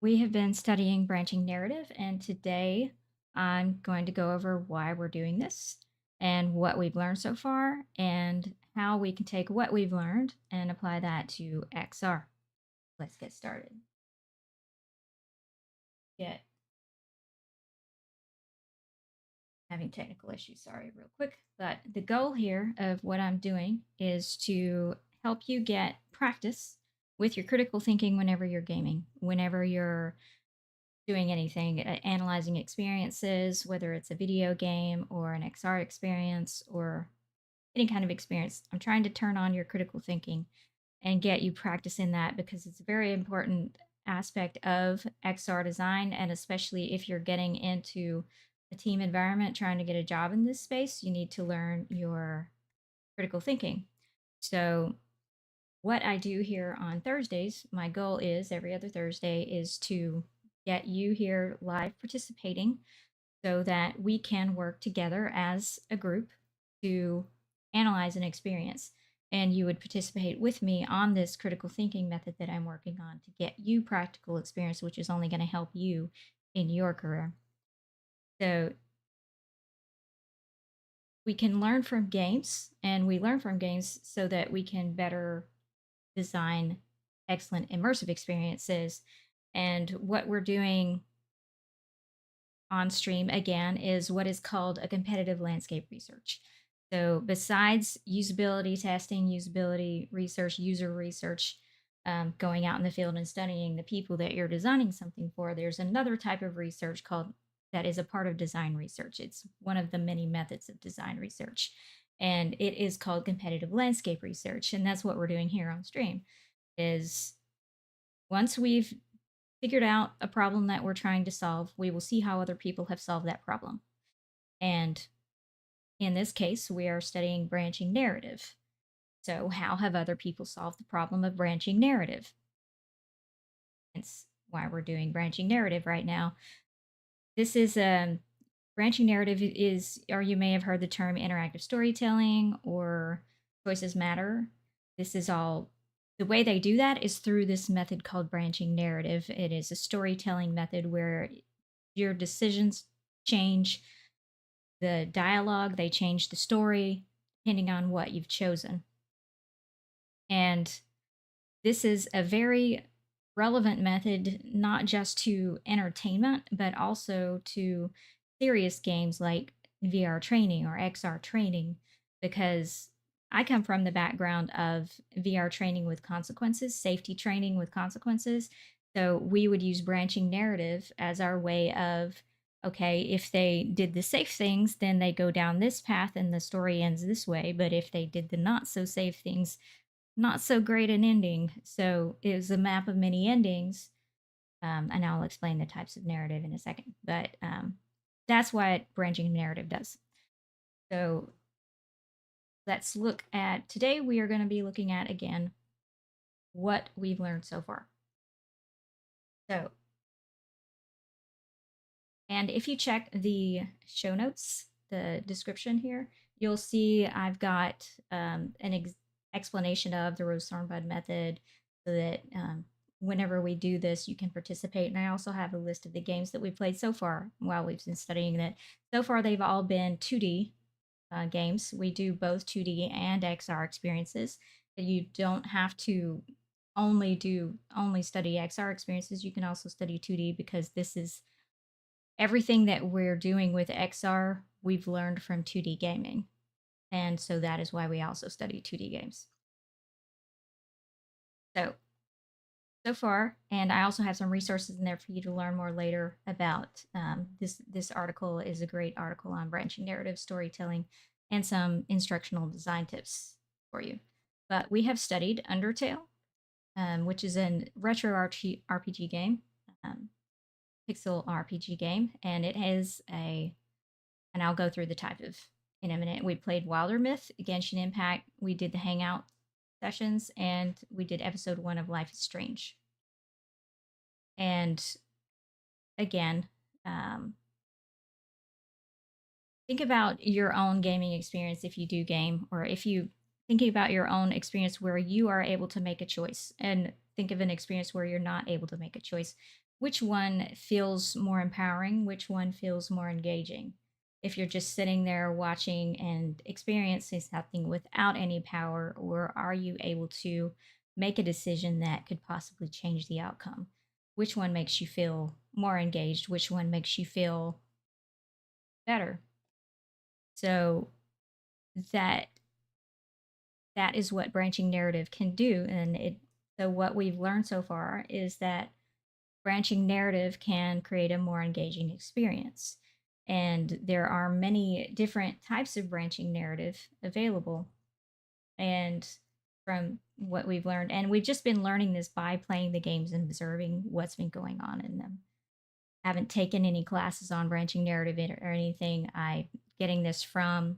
We have been studying branching narrative, and today I'm going to go over why we're doing this and what we've learned so far, and how we can take what we've learned and apply that to XR. Let's get started. Get having technical issues, sorry, real quick. But the goal here of what I'm doing is to help you get practice with your critical thinking whenever you're gaming, whenever you're doing anything, analyzing experiences, whether it's a video game or an XR experience or any kind of experience. I'm trying to turn on your critical thinking and get you practicing that because it's a very important aspect of XR design. And especially if you're getting into a team environment, trying to get a job in this space, you need to learn your critical thinking. So, what I do here on Thursdays, my goal is every other Thursday is to get you here live participating so that we can work together as a group to analyze an experience. And you would participate with me on this critical thinking method that I'm working on to get you practical experience, which is only going to help you in your career. So we can learn from games, and we learn from games so that we can better design excellent immersive experiences. And what we're doing on stream again is what is called a competitive landscape research. So, besides usability testing, usability research, user research, going out in the field and studying the people that you're designing something for, there's another type of research called that is a part of design research. It's one of the many methods of design research, and it is called competitive landscape research. And that's what we're doing here on stream. Is once we've figured out a problem that we're trying to solve, we will see how other people have solved that problem. And in this case, we are studying branching narrative. So, how have other people solved the problem of branching narrative? That's why we're doing branching narrative right now. This is branching narrative is, or you may have heard the term interactive storytelling or choices matter. This is all the way they do that is through this method called branching narrative. It is a storytelling method where your decisions change the dialogue, they change the story depending on what you've chosen. And this is a very relevant method, not just to entertainment, but also to serious games like VR training or XR training, because I come from the background of VR training with consequences, safety training with consequences. So we would use branching narrative as our way of, okay, if they did the safe things, then they go down this path and the story ends this way. But if they did the not so safe things, not so great an ending. So it was a map of many endings. And I'll explain the types of narrative in a second. But that's what branching narrative does. So let's look at today. We are going to be looking at again what we've learned so far. So, and if you check the show notes, the description here, you'll see I've got an explanation of the Rose Thorn Bud method so that whenever we do this, you can participate. And I also have a list of the games that we've played so far while we've been studying that. So far, they've all been 2D games. We do both 2D and XR experiences. You don't have to only study XR experiences. You can also study 2D because this is everything that we're doing with XR, we've learned from 2D gaming. And so that is why we also study 2D games. So far, and I also have some resources in there for you to learn more later about this article is a great article on branching narrative storytelling and some instructional design tips for you. But we have studied Undertale, which is a retro RPG game, pixel RPG game, and it has and I'll go through the type of in a minute. We played Wildermyth, Genshin Impact. We did the Hangout sessions, and we did episode 1 of Life is Strange. And again, think about your own gaming experience if you do game, or if you thinking about your own experience where you are able to make a choice, and think of an experience where you're not able to make a choice. which one feels more empowering, which one feels more engaging. If you're just sitting there watching and experiencing something without any power, or are you able to make a decision that could possibly change the outcome? Which one makes you feel more engaged? Which one makes you feel better? So that that is what branching narrative can do. And it so what we've learned so far is that branching narrative can create a more engaging experience. And there are many different types of branching narrative available. And from what we've learned, and we've just been learning this by playing the games and observing what's been going on in them. I haven't taken any classes on branching narrative or anything. I getting this from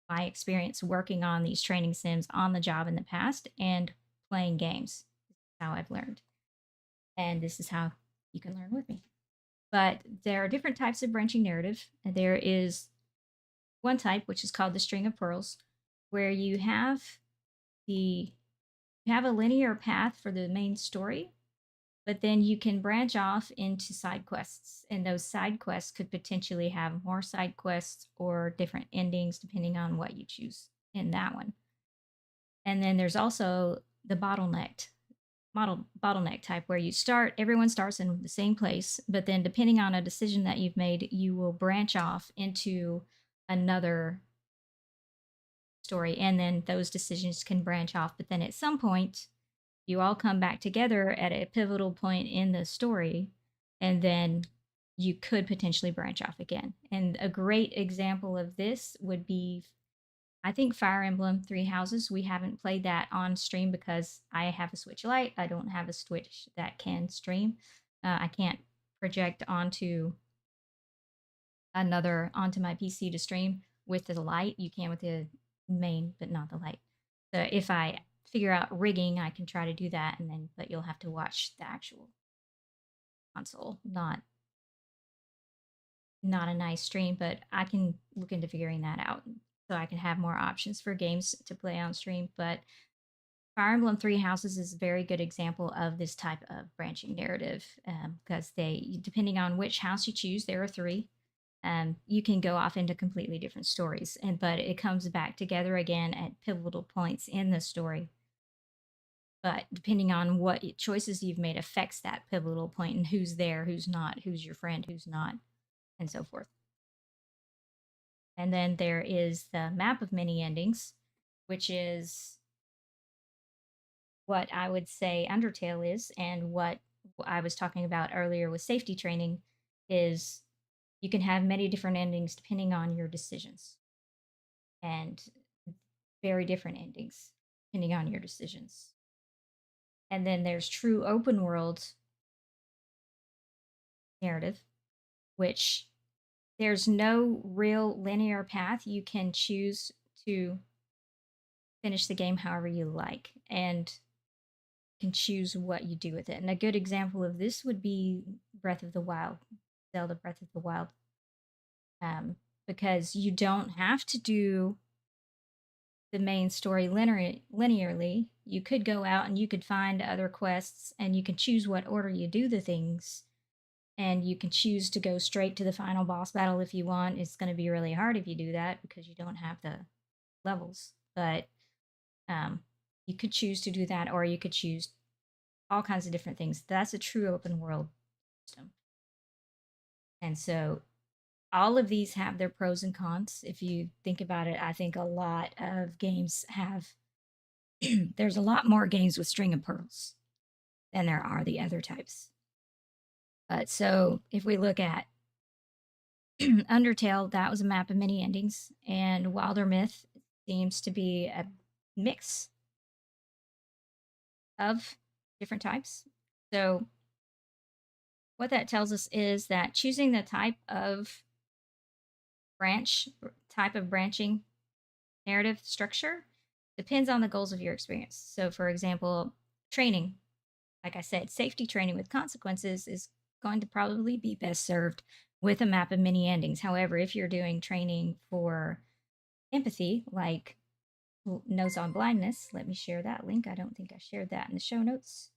my experience working on these training sims on the job in the past and playing games. This is how I've learned. And this is how you can learn with me. But there are different types of branching narrative. There is one type, which is called the string of pearls, where the you have a linear path for the main story, but then you can branch off into side quests. And those side quests could potentially have more side quests or different endings depending on what you choose in that one. And then there's also the bottleneck type where everyone starts in the same place, but then depending on a decision that you've made, you will branch off into another story. And then those decisions can branch off. But then at some point, you all come back together at a pivotal point in the story, and then you could potentially branch off again. And a great example of this would be, I think, Fire Emblem Three Houses. We haven't played that on stream because I have a Switch Lite. I don't have a Switch that can stream. I can't project onto my PC to stream with the light. You can with the main, but not the light. So if I figure out rigging, I can try to do that, but you'll have to watch the actual console, not a nice stream. But I can look into figuring that out so I can have more options for games to play on stream. But Fire Emblem Three Houses is a very good example of this type of branching narrative because depending on which house you choose, there are three. You can go off into completely different stories, but it comes back together again at pivotal points in the story. But depending on what choices you've made affects that pivotal point and who's there, who's not, who's your friend, who's not, and so forth. And then there is the map of many endings, which is what I would say Undertale is, and what I was talking about earlier with safety training is you can have many different endings depending on your decisions, and very different endings depending on your decisions. And then there's true open world narrative, which there's no real linear path. You can choose to finish the game however you like and can choose what you do with it. And a good example of this would be Breath of the Wild, Zelda Breath of the Wild, because you don't have to do the main story linearly. You could go out and you could find other quests, and you can choose what order you do the things. And you can choose to go straight to the final boss battle if you want. It's going to be really hard if you do that because you don't have the levels. But you could choose to do that, or you could choose all kinds of different things. That's a true open world system. And so all of these have their pros and cons. If you think about it, I think a lot of games have, there's a lot more games with string of pearls than there are the other types. But so if we look at Undertale, that was a map of many endings, and Wildermyth seems to be a mix of different types. So what that tells us is that choosing the type of branching narrative structure depends on the goals of your experience. So for example, training, like I said, safety training with consequences is going to probably be best served with a map of many endings. However, if you're doing training for empathy, like Notes on Blindness, let me share that link. I don't think I shared that in the show notes.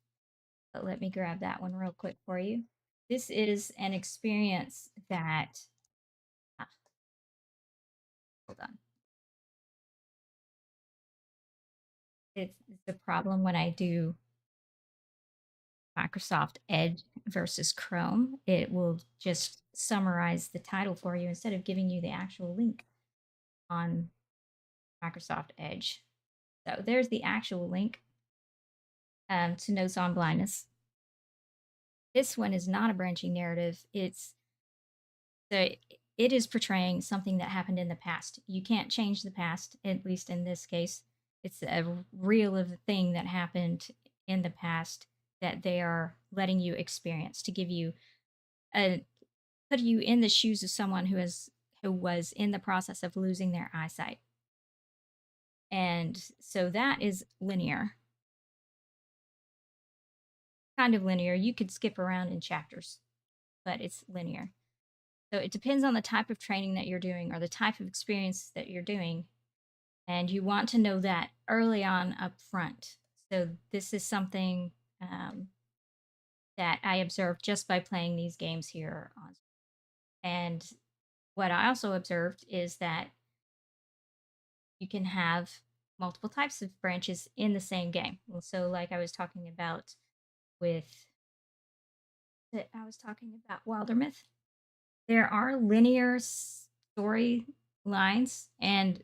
But let me grab that one real quick for you. This is an experience that, ah, hold on. It's the problem when I do Microsoft Edge versus Chrome. It will just summarize the title for you instead of giving you the actual link on Microsoft Edge. So there's the actual link to Notes on Blindness. This one is not a branching narrative. It is portraying something that happened in the past. You can't change the past, at least in this case. It's a real of the thing that happened in the past that they are letting you experience to give you a put you in the shoes of someone who was in the process of losing their eyesight. And so that is linear. Kind of linear. You could skip around in chapters, but it's linear. So it depends on the type of training that you're doing or the type of experience that you're doing. And you want to know that early on up front. So this is something that I observed just by playing these games here on. And what I also observed is that you can have multiple types of branches in the same game. So like I was talking about with Wildermyth, there are linear story lines and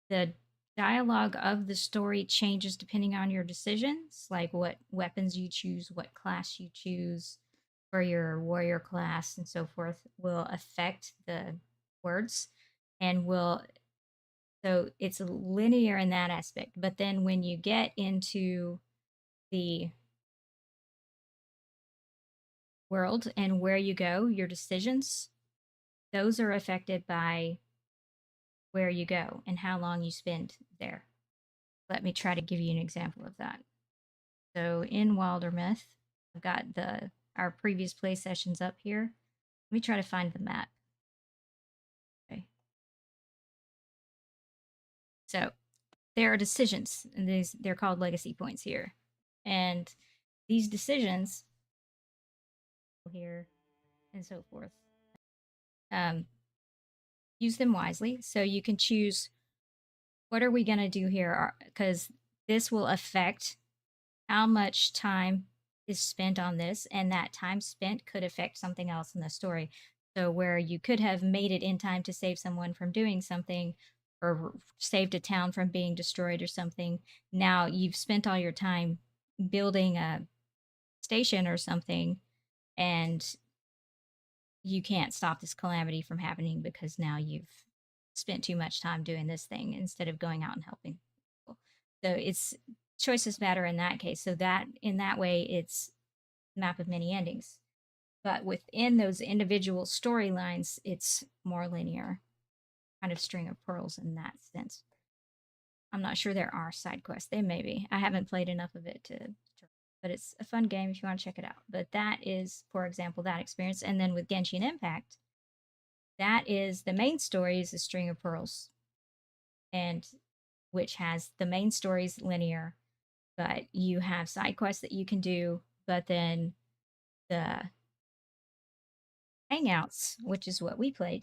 the dialogue of the story changes depending on your decisions, like what weapons you choose, what class you choose for your warrior class, and so forth, will affect the words and will. So it's linear in that aspect. But then when you get into the world and where you go, your decisions, those are affected by where you go and how long you spend there. Let me try to give you an example of that. So in Wildermyth, I've got our previous play sessions up here. Let me try to find the map. Okay. So there are decisions, and they're called legacy points here. And these decisions here and so forth. Use them wisely. So you can choose, what are we going to do here? Because this will affect how much time is spent on this, and that time spent could affect something else in the story. So where you could have made it in time to save someone from doing something or saved a town from being destroyed or something, now you've spent all your time building a station or something, and you can't stop this calamity from happening because now you've spent too much time doing this thing instead of going out and helping people. So it's choices matter in that case. So that in that way, it's map of many endings. But within those individual storylines, it's more linear, kind of string of pearls in that sense. I'm not sure there are side quests. They may be. I haven't played enough of it but it's a fun game if you want to check it out. But that is, for example, that experience. And then with Genshin Impact, that is the main story is a string of pearls, and which has the main stories linear, but you have side quests that you can do. But then the Hangouts, which is what we played,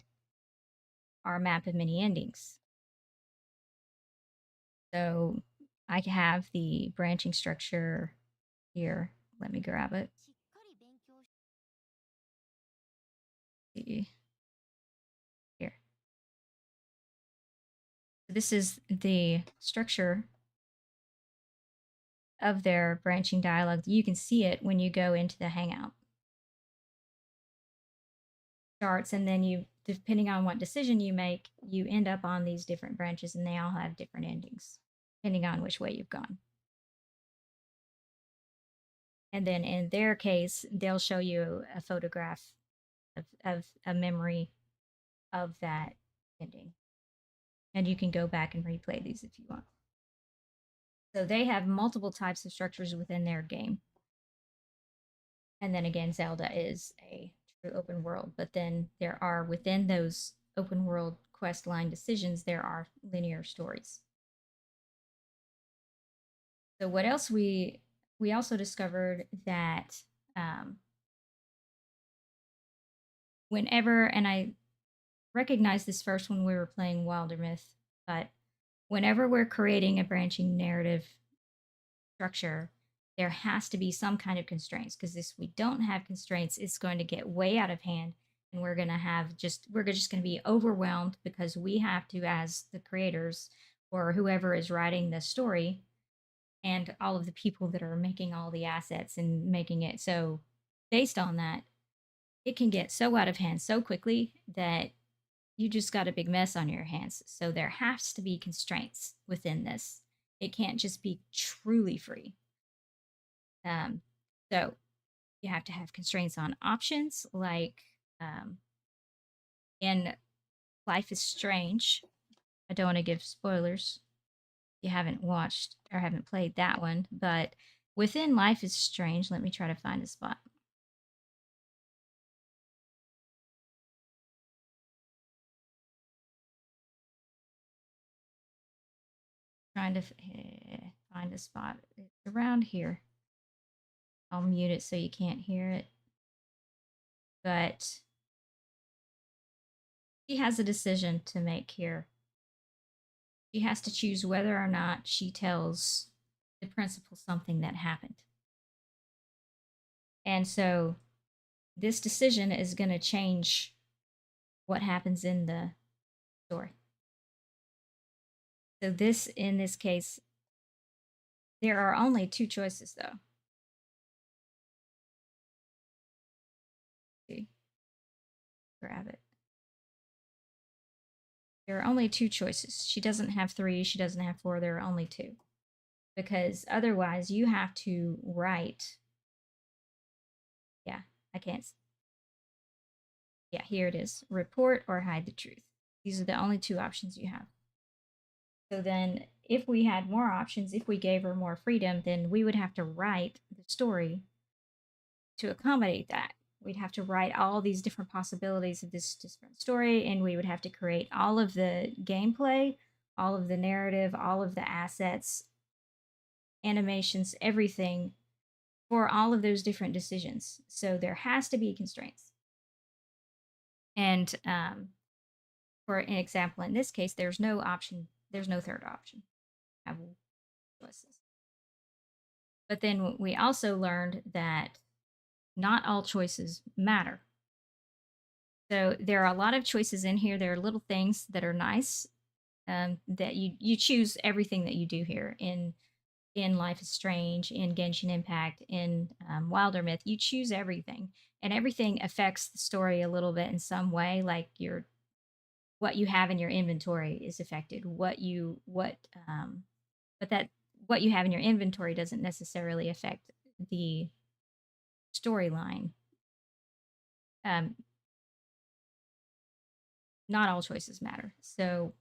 are a map of many endings. So I have the branching structure here. Let me grab it. See here. This is the structure of their branching dialogue. You can see it when you go into the Hangout. Starts, and then you, depending on what decision you make, you end up on these different branches, and they all have different endings, depending on which way you've gone. And then in their case, they'll show you a photograph of a memory of that ending. And you can go back and replay these if you want. So they have multiple types of structures within their game. And then again, Zelda is a true open world, but then there are within those open world quest line decisions, there are linear stories. So what else we we also discovered that um, whenever, and I recognized this first when we were playing Wildermyth, but whenever we're creating a branching narrative structure, there has to be some kind of constraints, because if we don't have constraints, it's going to get way out of hand, and we're just going to be overwhelmed, because we have to, as the creators or whoever is writing the story, and all of the people that are making all the assets and making it so based on that, it can get so out of hand so quickly that you just got a big mess on your hands. So there has to be constraints within this. It can't just be truly free. Um, so you have to have constraints on options, like in Life is Strange. I don't want to give spoilers. You haven't watched or haven't played that one, but within Life is Strange, let me try to find a spot. Trying to find a spot. It's around here. I'll mute it so you can't hear it. But she has a decision to make here. She has to choose whether or not she tells the principal something that happened. And so this decision is going to change what happens in the story. So in this case, there are only two choices though. See, grab it. There are only two choices. She doesn't have three, she doesn't have four, there are only two. Because otherwise you have to write. Yeah, I can't. Yeah, here it is. Report or hide the truth. These are the only two options you have. So then, if we had more options, if we gave her more freedom, then we would have to write the story to accommodate that. We'd have to write all these different possibilities of this different story, and we would have to create all of the gameplay, all of the narrative, all of the assets, animations, everything for all of those different decisions. So there has to be constraints. And for an example, in this case, there's no option, there's no third option. Have choices. But then we also learned that not all choices matter. So there are a lot of choices in here. There are little things that are nice, that you choose everything that you do here in Life is Strange, in Genshin Impact, in Wildermyth. You choose everything, and everything affects the story a little bit in some way. Like what you have in your inventory is affected. But that what you have in your inventory doesn't necessarily affect the storyline. Um, not all choices matter. So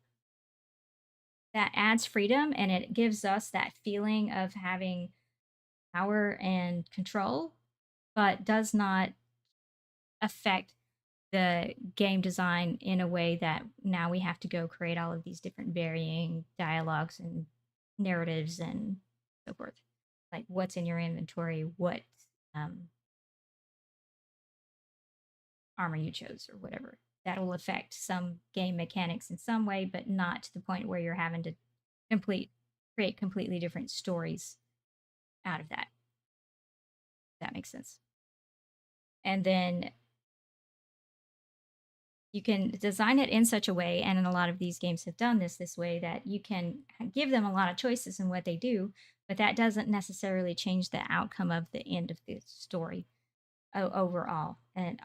that adds freedom, and it gives us that feeling of having power and control, but does not affect the game design in a way that now we have to go create all of these different varying dialogues and narratives and so forth. Like what's in your inventory, what um, armor you chose, or whatever. That'll affect some game mechanics in some way, but not to the point where you're having to complete create completely different stories out of that. If that makes sense. And then you can design it in such a way, and in a lot of these games have done this way, that you can give them a lot of choices in what they do, but that doesn't necessarily change the outcome of the end of the story overall. And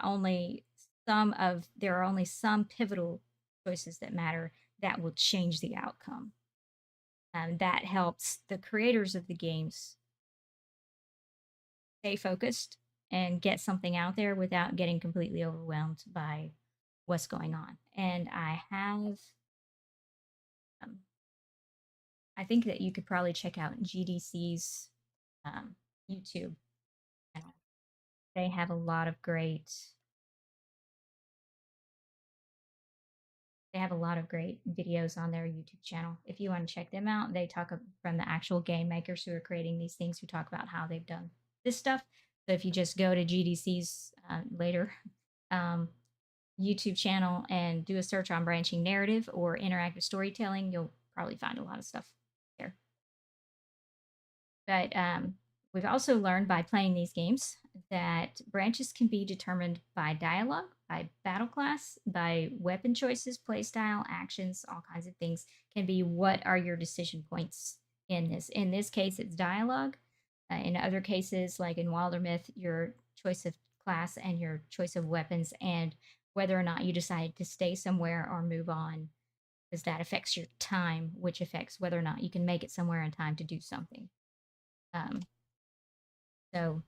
there are only some pivotal choices that matter that will change the outcome. And that helps the creators of the games stay focused and get something out there without getting completely overwhelmed by what's going on. And um, I think that you could probably check out GDC's YouTube channel. They have a lot of great They have a lot of great videos on their YouTube channel. If you want to check them out, they talk from the actual game makers who are creating these things, who talk about how they've done this stuff. So if you just go to GDC's later um, YouTube channel and do a search on branching narrative or interactive storytelling, you'll probably find a lot of stuff there. But we've also learned by playing these games that branches can be determined by dialogue, by battle class, by weapon choices, playstyle, actions, all kinds of things can be what are your decision points in this. In this case, it's dialogue. In other cases, like in Wildermyth, your choice of class and your choice of weapons and whether or not you decide to stay somewhere or move on, because that affects your time, which affects whether or not you can make it somewhere in time to do something. Um, so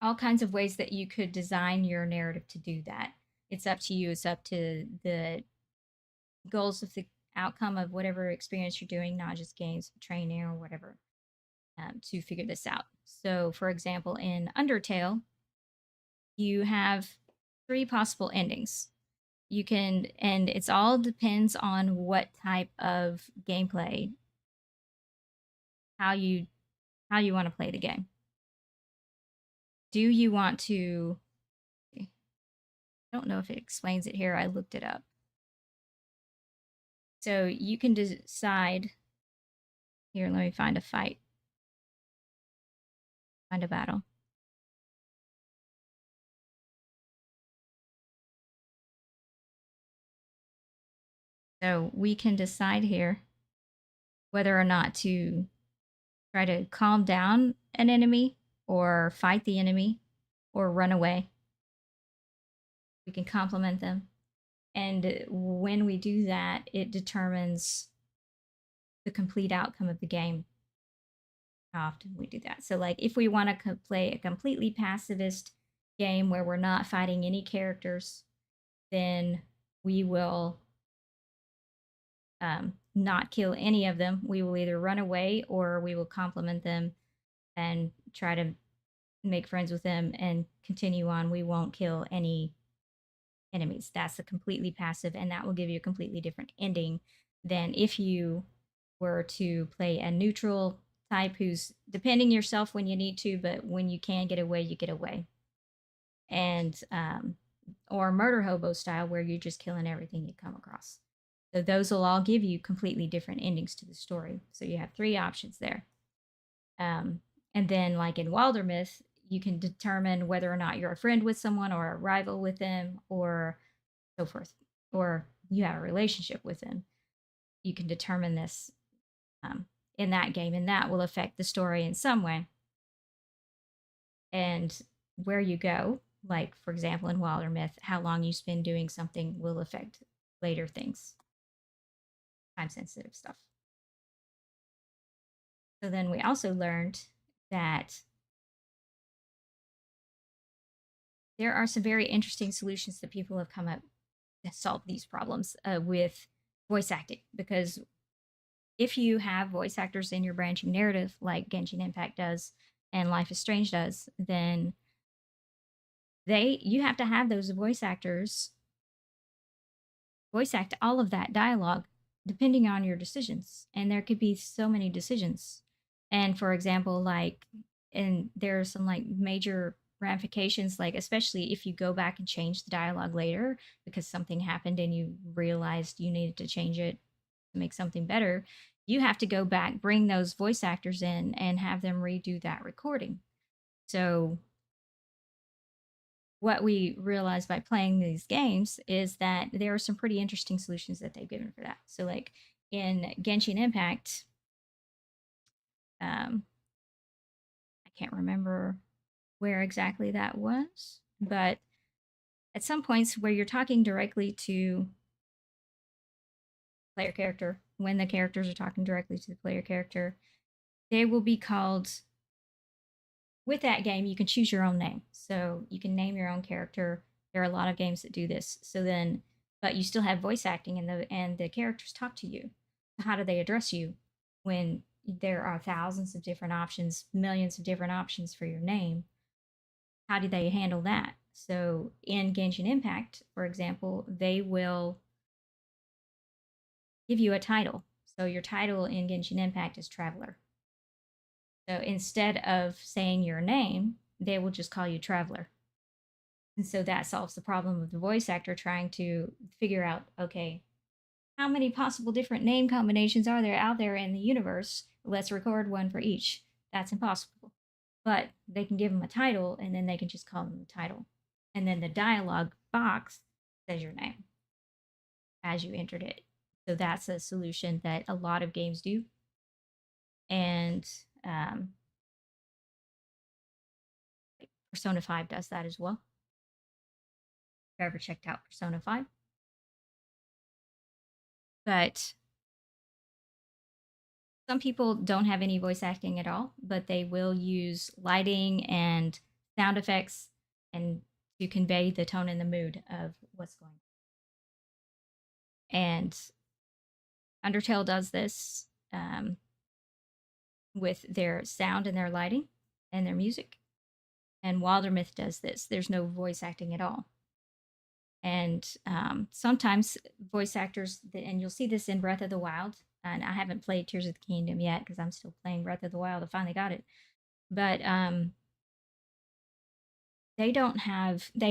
all kinds of ways that you could design your narrative to do that. It's up to you. It's up to the goals of the outcome of whatever experience you're doing, not just games, training, or whatever, to figure this out. So, for example, in Undertale, you have 3 possible endings. You can, and it's all depends on what type of gameplay, how you want to play the game. Do you want to? I don't know if it explains it here. I looked it up. So you can decide. Here, let me find a fight. Find a battle. So we can decide here whether or not to try to calm down an enemy or fight the enemy or run away. We can complement them. And when we do that, it determines the complete outcome of the game. How often we do that. So, like, if we want to play a completely pacifist game where we're not fighting any characters, then we will not kill any of them. We will either run away or we will compliment them and try to make friends with them and continue on. We won't kill any enemies. That's a completely passive, and that will give you a completely different ending than if you were to play a neutral type who's defending yourself when you need to, but when you can get away, you get away. And or murder hobo style where you're just killing everything you come across. So those will all give you completely different endings to the story. So you have 3 options there. And then, like in Wildermyth, you can determine whether or not you're a friend with someone or a rival with them or so forth, or you have a relationship with them. You can determine this in that game, and that will affect the story in some way. And where you go, like for example in Wildermyth, how long you spend doing something will affect later things, time sensitive stuff. So then we also learned that there are some very interesting solutions that people have come up to solve these problems with voice acting. Because if you have voice actors in your branching narrative, like Genshin Impact does and Life is Strange does, then you have to have those voice actors voice act all of that dialogue depending on your decisions. And there could be so many decisions. And for example, like, and there are some like major ramifications, like especially if you go back and change the dialogue later because something happened and you realized you needed to change it to make something better, you have to go back, bring those voice actors in and have them redo that recording. So what we realized by playing these games is that there are some pretty interesting solutions that they've given for that. So, like in Genshin Impact, I can't remember where exactly that was, but at some points where you're talking directly to player character, when the characters are talking directly to the player character, they will be called. With that game, you can choose your own name. So you can name your own character. There are a lot of games that do this. So then, but you still have voice acting and the characters talk to you. How do they address you when there are thousands of different options, millions of different options for your name? How do they handle that? So in Genshin Impact, for example, they will give you a title. So your title in Genshin Impact is Traveler. So instead of saying your name, they will just call you Traveler. And so that solves the problem of the voice actor trying to figure out, okay, how many possible different name combinations are there out there in the universe? Let's record one for each. That's impossible. But they can give them a title and then they can just call them the title. And then the dialogue box says your name as you entered it. So that's a solution that a lot of games do. And Persona 5 does that as well. If you ever checked out Persona 5. But some people don't have any voice acting at all, but they will use lighting and sound effects and to convey the tone and the mood of what's going on. And Undertale does this with their sound and their lighting and their music. And Wildermyth does this. There's no voice acting at all. And sometimes voice actors, and you'll see this in Breath of the Wild, and I haven't played Tears of the Kingdom yet because I'm still playing Breath of the Wild. I finally got it. But they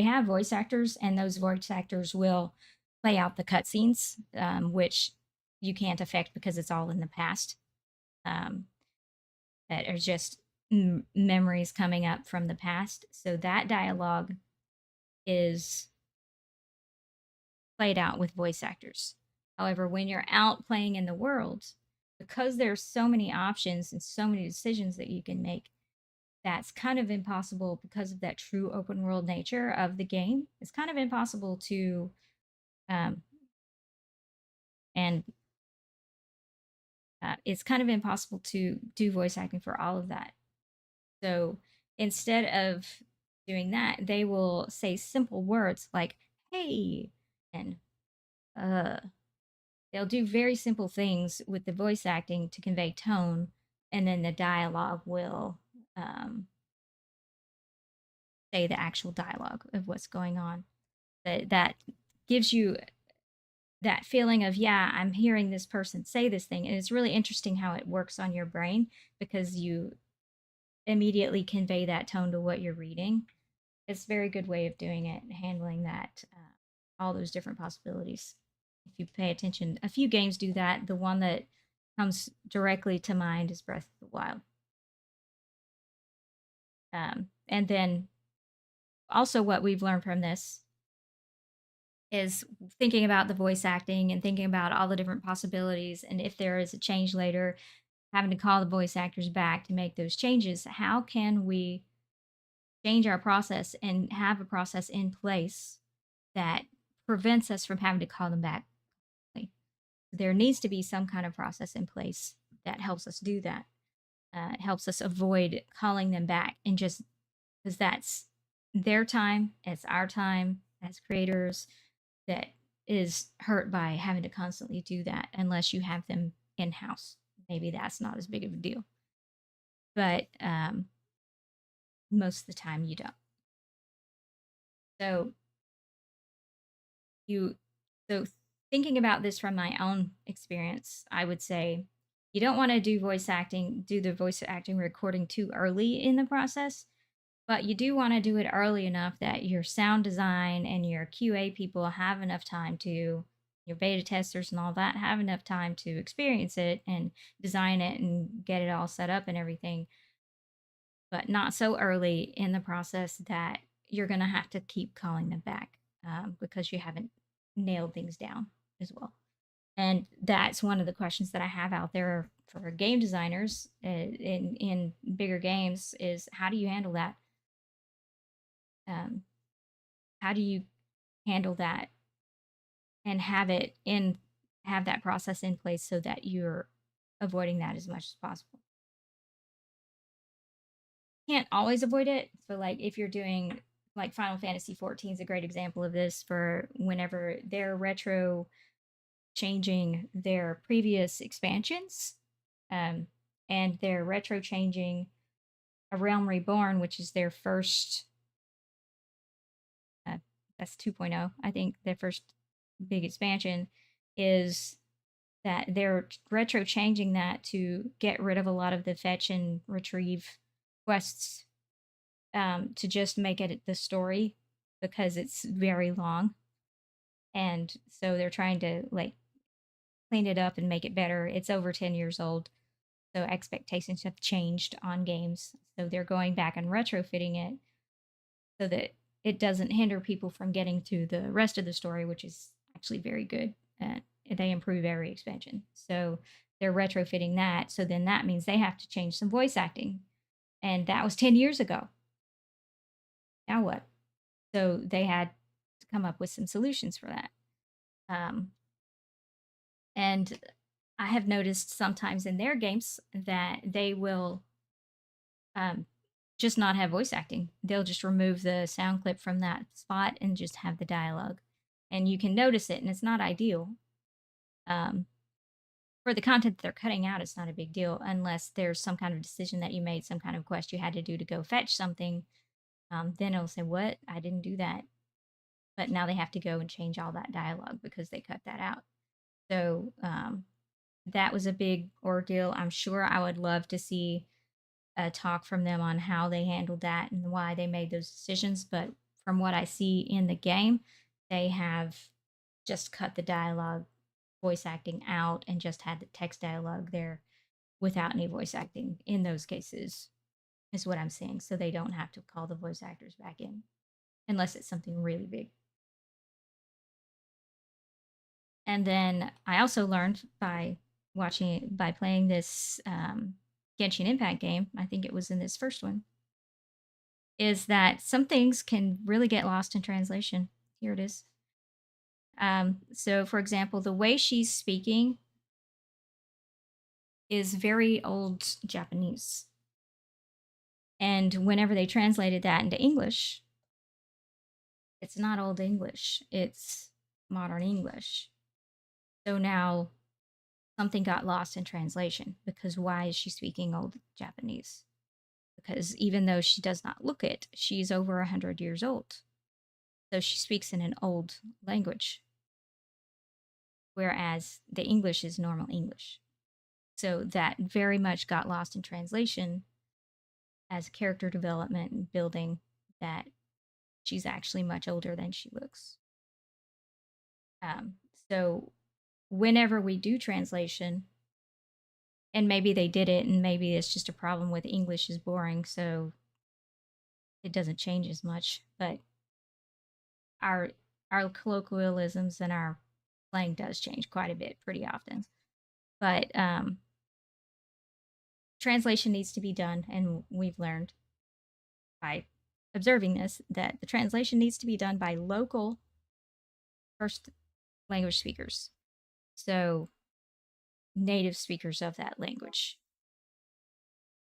have voice actors, and those voice actors will play out the cutscenes, which you can't affect because it's all in the past. That are just memories coming up from the past. So that dialogue is played out with voice actors. However, when you're out playing in the world, because there's so many options and so many decisions that you can make, that's kind of impossible because of that true open world nature of the game. It's kind of impossible to um, and it's kind of impossible to do voice acting for all of that. So instead of doing that, they will say simple words like "hey" and "uh." They'll do very simple things with the voice acting to convey tone, and then the dialogue will say the actual dialogue of what's going on. That gives you that feeling of, yeah, I'm hearing this person say this thing. And it's really interesting how it works on your brain because you immediately convey that tone to what you're reading. It's a very good way of doing it and handling that, all those different possibilities. If you pay attention, a few games do that. The one that comes directly to mind is Breath of the Wild. And then also, what we've learned from this is thinking about the voice acting and thinking about all the different possibilities. And if there is a change later, having to call the voice actors back to make those changes, how can we change our process and have a process in place that prevents us from having to call them back? There needs to be some kind of process in place that helps us do that. It helps us avoid calling them back and just because that's their time, it's our time as creators that is hurt by having to constantly do that unless you have them in house. Maybe that's not as big of a deal. But most of the time you don't. So you so thinking about this from my own experience, I would say you don't want to do the voice acting recording too early in the process, but you do want to do it early enough that your sound design and your QA people have enough time to your beta testers and all that have enough time to experience it and design it and get it all set up and everything, but not so early in the process that you're going to have to keep calling them back because you haven't nailed things down as well. And that's one of the questions that I have out there for game designers in bigger games is how do you handle that? Um, how do you handle that and have that process in place so that you're avoiding that as much as possible? Can't always avoid it. So like if you're doing like Final Fantasy 14 is a great example of this for whenever they're retro changing their previous expansions, um, and they're retro changing A Realm Reborn, which is their first that's 2.0. I think their first big expansion is that they're retro changing that to get rid of a lot of the fetch and retrieve quests, to just make it the story because it's very long. And so they're trying to like clean it up and make it better. It's over 10 years old. So expectations have changed on games. So they're going back and retrofitting it so that it doesn't hinder people from getting to the rest of the story, which is actually very good. They improve every expansion. So they're retrofitting that. So then that means they have to change some voice acting. And that was 10 years ago. Now what? So they had to come up with some solutions for that. And I have noticed sometimes in their games that they will um, just not have voice acting. They'll just remove the sound clip from that spot and just have the dialogue. And you can notice it, and it's not ideal. Um, for the content that they're cutting out, it's not a big deal unless there's some kind of decision that you made, some kind of quest you had to do to go fetch something. Then it'll say, "What? I didn't do that." But now they have to go and change all that dialogue because they cut that out. So that was a big ordeal. I'm sure I would love to see a talk from them on how they handled that and why they made those decisions. But from what I see in the game, they have just cut the dialogue, voice acting out, and just had the text dialogue there without any voice acting in those cases, is what I'm saying. So they don't have to call the voice actors back in unless it's something really big. And then I also learned by playing this Genshin Impact game, I think it was in this first one, is that some things can really get lost in translation. Here it is. So, for example, the way she's speaking is very old Japanese. And whenever they translated that into English, it's not old English, it's modern English. So now something got lost in translation because why is she speaking old Japanese? Because even though she does not look it, she's over 100 years old. So she speaks in an old language, whereas the English is normal English. So that very much got lost in translation as character development and building that she's actually much older than she looks. So whenever we do translation, and maybe they did it and maybe it's just a problem with English is boring, so it doesn't change as much, but our colloquialisms and our slang does change quite a bit pretty often. But translation needs to be done, and we've learned by observing this that the translation needs to be done by local first language speakers. So native speakers of that language.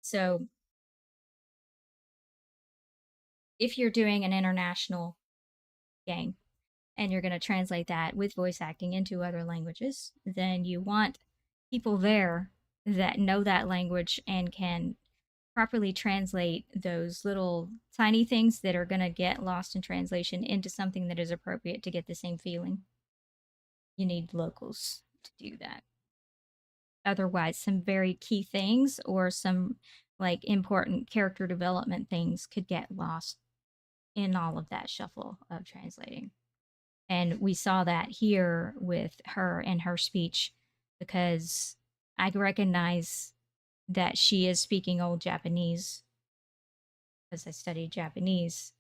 So if you're doing an international game and you're going to translate that with voice acting into other languages, then you want people there that know that language and can properly translate those little tiny things that are going to get lost in translation into something that is appropriate to get the same feeling. You need locals to do that. Otherwise, some very key things or some like important character development things could get lost in all of that shuffle of translating. And we saw that here with her and her speech because I recognize that she is speaking old Japanese because I studied Japanese.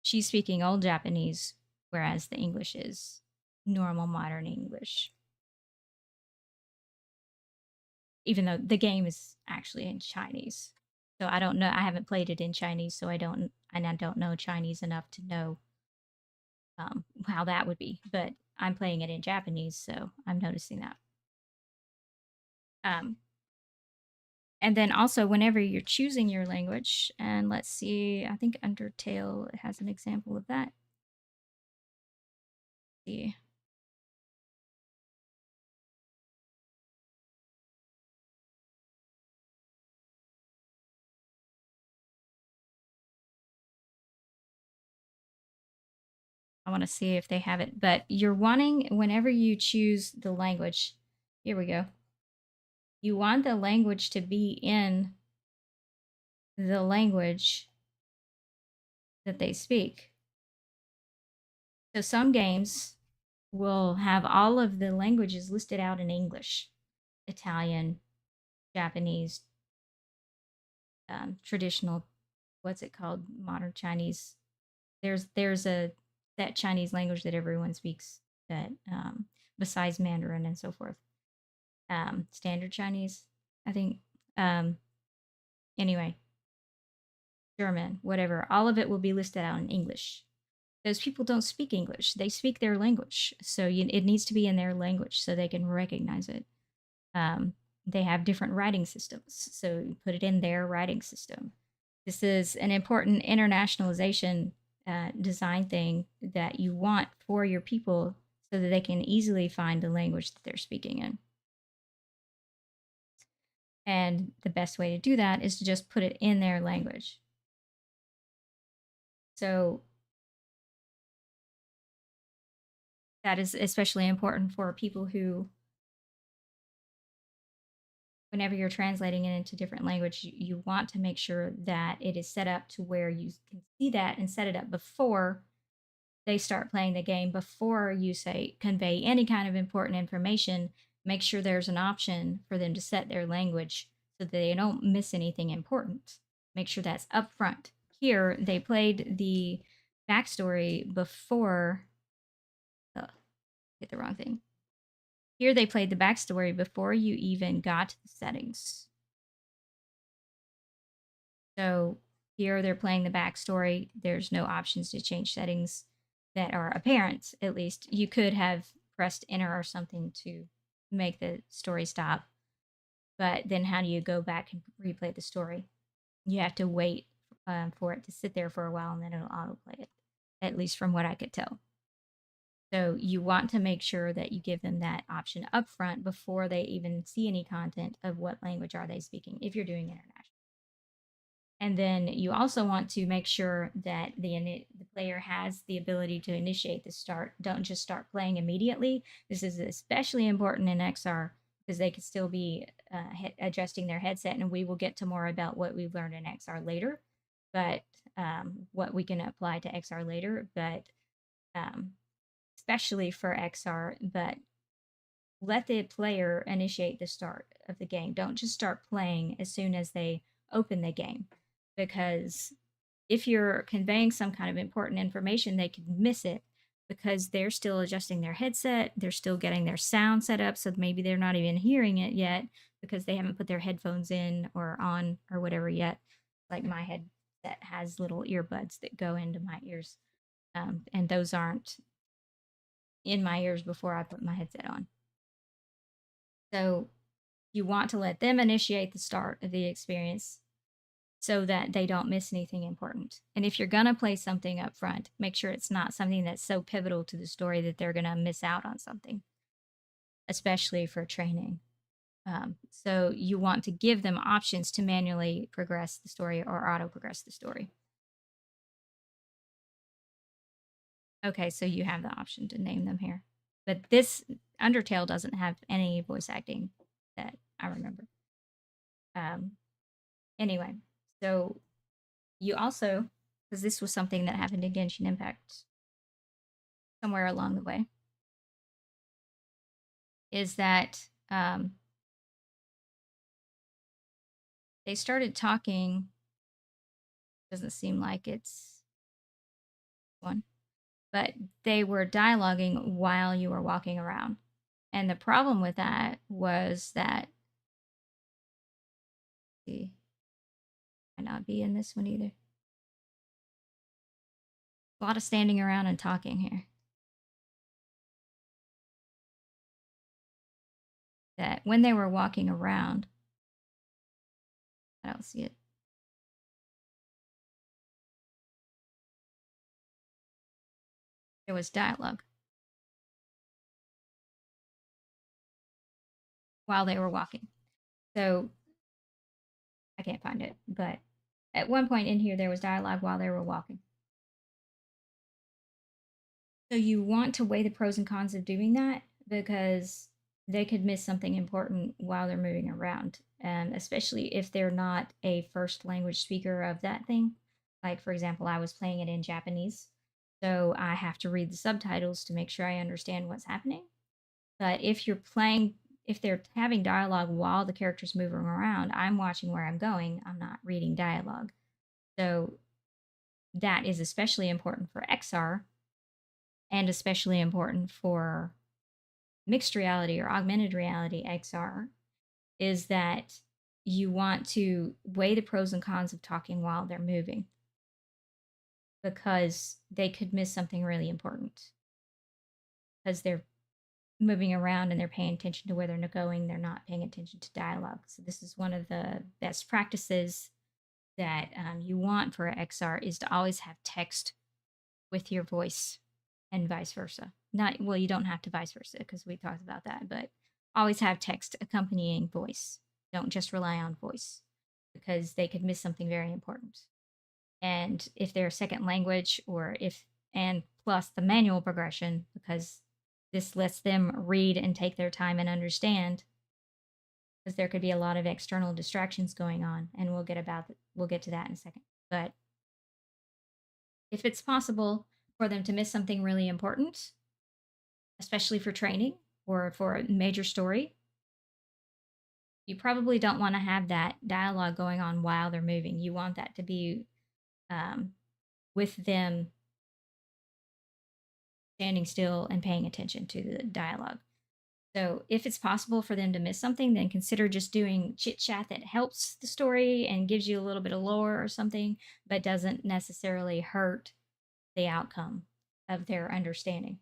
She's speaking old Japanese, whereas the English is normal modern English. Even though the game is actually in Chinese. So I don't know. I haven't played it in Chinese, so I don't know Chinese enough to know how that would be. But I'm playing it in Japanese, so I'm noticing that. Um, and then also, whenever you're choosing your language, and let's see, I think Undertale has an example of that. Let's see. I want to see if they have it, but you're wanting, whenever you choose the language, here we go. You want the language to be in the language that they speak. So some games will have all of the languages listed out in English, Italian, Japanese, traditional, what's it called, modern Chinese. There's a that Chinese language that everyone speaks, that besides Mandarin and so forth. Standard Chinese, I think. Um, anyway, German, whatever. All of it will be listed out in English. Those people don't speak English; they speak their language, so it needs to be in their language so they can recognize it. Um, they have different writing systems, so you put it in their writing system. This is an important internationalization design thing that you want for your people so that they can easily find the language that they're speaking in. And the best way to do that is to just put it in their language. So that is especially important for people who, whenever you're translating it into different language, you want to make sure that it is set up to where you can see that and set it up before they start playing the game, before you say convey any kind of important information. Make sure there's an option for them to set their language so that they don't miss anything important. Make sure that's up front. Here, they played the backstory before. Oh, hit the wrong thing. Here, they played the backstory before you even got to the settings. So here they're playing the backstory. There's no options to change settings that are apparent, at least. You could have pressed enter or something to make the story stop. But then how do you go back and replay the story? You have to wait for it to sit there for a while and then it'll autoplay it, at least from what I could tell. So you want to make sure that you give them that option up front before they even see any content of what language are they speaking, if you're doing international. And then you also want to make sure that the player has the ability to initiate the start. Don't just start playing immediately. This is especially important in XR because they could still be adjusting their headset, and we will get to more about what we've learned in XR later, but what we can apply to XR later, but especially for XR. But let the player initiate the start of the game. Don't just start playing as soon as they open the game, because if you're conveying some kind of important information, they could miss it because they're still adjusting their headset. They're still getting their sound set up. So maybe they're not even hearing it yet because they haven't put their headphones in or on or whatever yet. Like my headset has little earbuds that go into my ears. And those aren't in my ears before I put my headset on. So you want to let them initiate the start of the experience so that they don't miss anything important. And if you're going to play something up front, make sure it's not something that's so pivotal to the story that they're going to miss out on something, especially for training. So you want to give them options to manually progress the story or auto progress the story. Okay, so you have the option to name them here. But this Undertale doesn't have any voice acting that I remember. Anyway, so you also, because this was something that happened in Genshin Impact somewhere along the way, is that they started talking. Doesn't seem like it's one, but they were dialoguing while you were walking around. And the problem with that was that, see, might not be in this one either. A lot of standing around and talking here. That when they were walking around, I don't see it. There was dialogue while they were walking. So I can't find it, but at one point in here, there was dialogue while they were walking. So you want to weigh the pros and cons of doing that because they could miss something important while they're moving around, especially if they're not a first language speaker of that thing. Like, for example, I was playing it in Japanese, so I have to read the subtitles to make sure I understand what's happening. But if they're having dialogue while the character's moving around, I'm watching where I'm going, I'm not reading dialogue. So that is especially important for XR and especially important for mixed reality or augmented reality XR is that you want to weigh the pros and cons of talking while they're moving because they could miss something really important because they're moving around and they're paying attention to where they're going, they're not paying attention to dialogue. So this is one of the best practices that you want for XR is to always have text with your voice and vice versa. Not well, you don't have to vice versa because we talked about that, but always have text accompanying voice. Don't just rely on voice because they could miss something very important. And if they're a second language or if and plus the manual progression because this lets them read and take their time and understand because there could be a lot of external distractions going on and we'll get to that in a second. But if it's possible for them to miss something really important, especially for training or for a major story, you probably don't want to have that dialogue going on while they're moving. You want that to be um, with them standing still and paying attention to the dialogue. So, if it's possible for them to miss something, then consider just doing chit chat that helps the story and gives you a little bit of lore or something, but doesn't necessarily hurt the outcome of their understanding.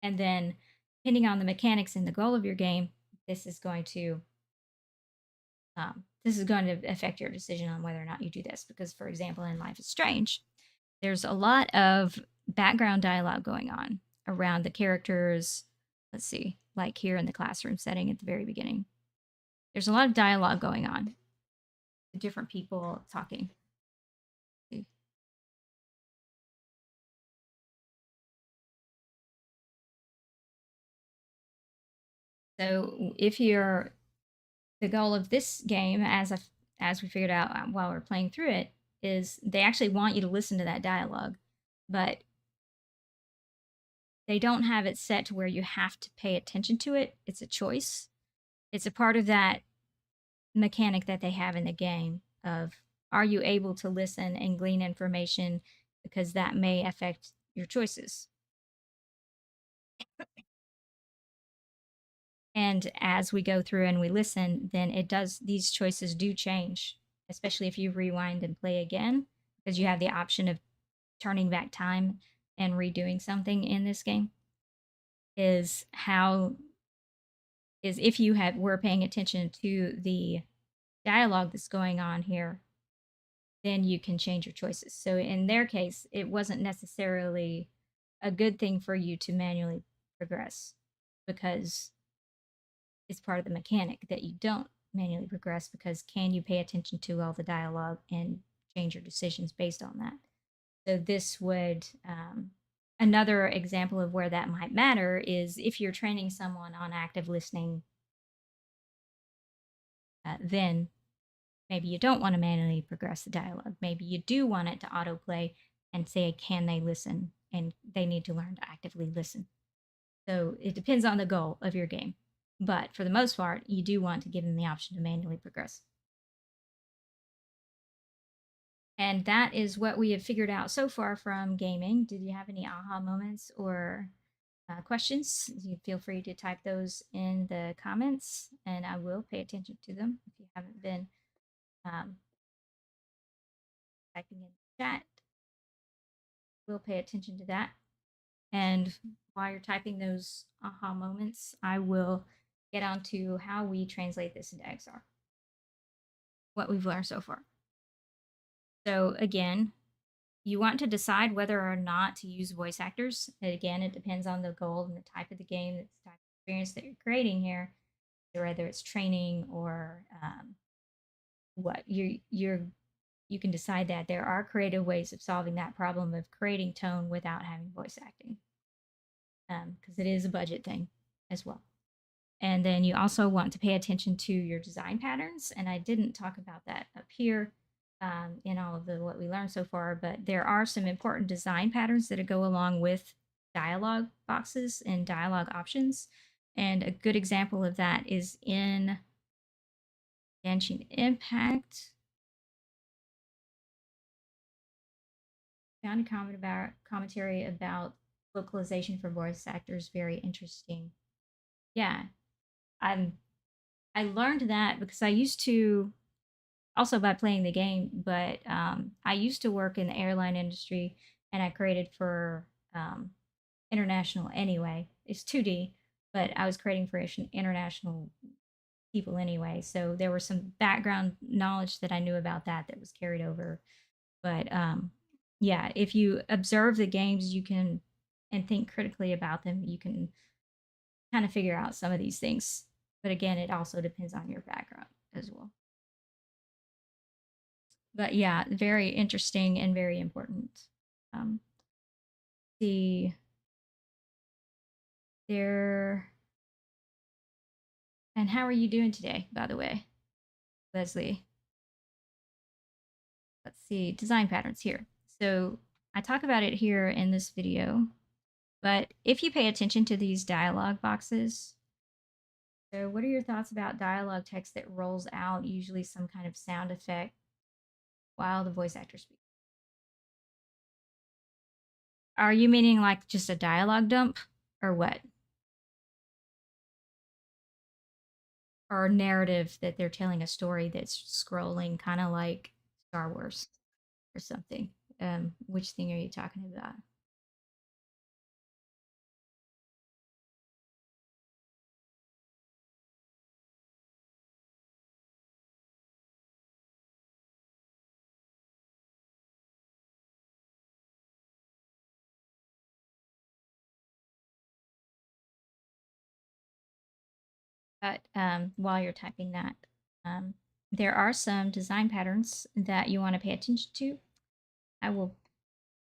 And then, depending on the mechanics and the goal of your game, this is going to affect your decision on whether or not you do this. Because, for example, in Life is Strange, there's a lot of background dialogue going on around the characters. Let's see, like here in the classroom setting at the very beginning. There's a lot of dialogue going on, different people talking. So if you're the goal of this game, as we figured out while we're playing through it, is they actually want you to listen to that dialogue, but they don't have it set to where you have to pay attention to it. It's a choice. It's a part of that mechanic that they have in the game of are you able to listen and glean information because that may affect your choices. And as we go through and we listen, then these choices do change, especially if you rewind and play again, because you have the option of turning back time and redoing something in this game. Is how is if you were paying attention to the dialogue that's going on here, then you can change your choices. So in their case, it wasn't necessarily a good thing for you to manually progress because it's part of the mechanic that you don't manually progress because can you pay attention to all the dialogue and change your decisions based on that? So this would another example of where that might matter is if you're training someone on active listening, then maybe you don't want to manually progress the dialogue. Maybe you do want it to autoplay and say, can they listen? And they need to learn to actively listen. So it depends on the goal of your game. But for the most part, you do want to give them the option to manually progress. And that is what we have figured out so far from gaming. Did you have any aha moments or questions? You feel free to type those in the comments and I will pay attention to them if you haven't been um, typing in the chat. We'll pay attention to that. And while you're typing those aha moments, I will get on to how we translate this into XR, what we've learned so far. So again, you want to decide whether or not to use voice actors. Again, it depends on the goal and the type of the game, the type of experience that you're creating here, whether it's training or what you're you can decide that there are creative ways of solving that problem of creating tone without having voice acting, because it is a budget thing as well. And then you also want to pay attention to your design patterns. And I didn't talk about that up here in all of the what we learned so far, but there are some important design patterns that go along with dialogue boxes and dialogue options. And a good example of that is in Genshin Impact. Found a commentary about localization for voice actors. Very interesting. Yeah, I'm. I learned that because I used to also by playing the game, but I used to work in the airline industry, and I created for international anyway. It's 2D, but I was creating for international people anyway. So there was some background knowledge that I knew about that was carried over. But yeah, if you observe the games, you can and think critically about them, you can kind of figure out some of these things. But again, it also depends on your background as well. But yeah, very interesting and very important. Um, the there and how are you doing today, by the way, Leslie? Let's see, design patterns here. So I talk about it here in this video, but if you pay attention to these dialogue boxes, so what are your thoughts about dialogue text that rolls out, usually some kind of sound effect while the voice actor speaks? Are you meaning like just a dialogue dump or what? Or narrative that they're telling a story that's scrolling, kind of like Star Wars or something. Which thing are you talking about? But while you're typing that, um, there are some design patterns that you want to pay attention to. I will